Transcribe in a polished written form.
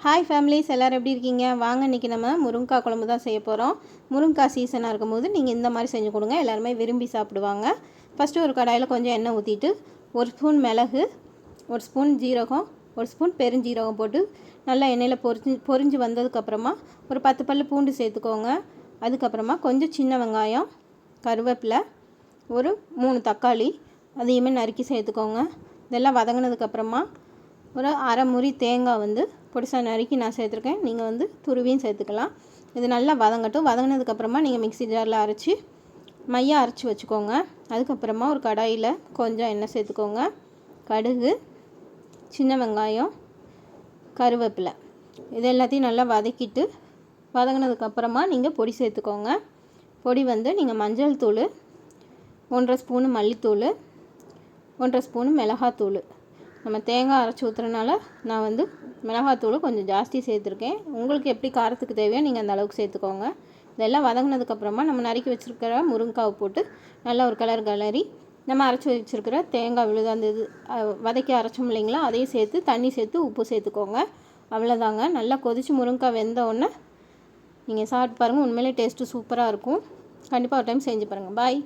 Hi families, எல்லோரும் எப்படி இருக்கீங்க? வாங்க இன்றைக்கி நம்ம முருங்கைக்காய் குழம்பு தான் செய்ய போகிறோம். முருங்கைக்காய் சீசனாக இருக்கும்போது நீங்கள் இந்த மாதிரி செஞ்சு கொடுங்க, எல்லாருமே விரும்பி சாப்பிடுவாங்க. ஃபஸ்ட்டு ஒரு கடாயில் கொஞ்சம் எண்ணெய் ஊற்றிட்டு 1 ஸ்பூன் மிளகு, 1 ஸ்பூன் ஜீரகம், 1 ஸ்பூன் பெருஞ்சீரகம் போட்டு நல்லா எண்ணெயில் பொரிஞ்சு வந்ததுக்கப்புறமா ஒரு 10 பல் பூண்டு சேர்த்துக்கோங்க. அதுக்கப்புறமா கொஞ்சம் சின்ன வெங்காயம், கருவேப்பிலை, ஒரு 3 தக்காளி அதையுமே நறுக்கி சேர்த்துக்கோங்க. இதெல்லாம் வதங்கினதுக்கப்புறமா ஒரு அரை முறி தேங்காய் பொடிசாக நறுக்கி நான் சேர்த்துருக்கேன். நீங்கள் துருவியும் சேர்த்துக்கலாம். இது நல்லா வதங்கட்டும். வதங்கினதுக்கப்புறமா நீங்கள் மிக்ஸி ஜாரில் அரைச்சி மையாக அரைச்சி வச்சுக்கோங்க. அதுக்கப்புறமா ஒரு கடாயில் கொஞ்சம் எண்ணெய் சேர்த்துக்கோங்க. கடுகு, சின்ன வெங்காயம், கருவேப்பிலை இது எல்லாத்தையும் நல்லா வதக்கிட்டு வதங்கினதுக்கப்புறமா நீங்கள் பொடி சேர்த்துக்கோங்க. பொடி நீங்கள் மஞ்சள் தூள், 1.5 ஸ்பூனு மல்லித்தூள், 1.5 ஸ்பூனு மிளகாத்தூள். நம்ம தேங்காய் அரைச்சி ஊற்றுறதுனால நான் மிளகாத்தூள் கொஞ்சம் ஜாஸ்தி சேர்த்துருக்கேன். உங்களுக்கு எப்படி காரத்துக்கு தேவையோ நீங்கள் அந்த அளவுக்கு சேர்த்துக்கோங்க. இதெல்லாம் வதங்கினதுக்கப்புறமா நம்ம நறுக்கி வச்சுருக்கிற முருங்கைக்காவை போட்டு நல்லா ஒரு கலரி நம்ம அரைச்சி வச்சுருக்கிற தேங்காய் விழுது அந்த இது வதக்கி அரைச்சோம் இல்லைங்களா, அதையும் சேர்த்து தண்ணி சேர்த்து உப்பு சேர்த்துக்கோங்க. அவ்வளோதாங்க. நல்லா கொதித்து முருங்கைக்காய் வெந்தவுடனே நீங்கள் சாப்பிட்டு பாருங்கள். உண்மையிலே டேஸ்ட்டு சூப்பராக இருக்கும். கண்டிப்பாக ஒரு டைம் செஞ்சு பாருங்கள். பாய்.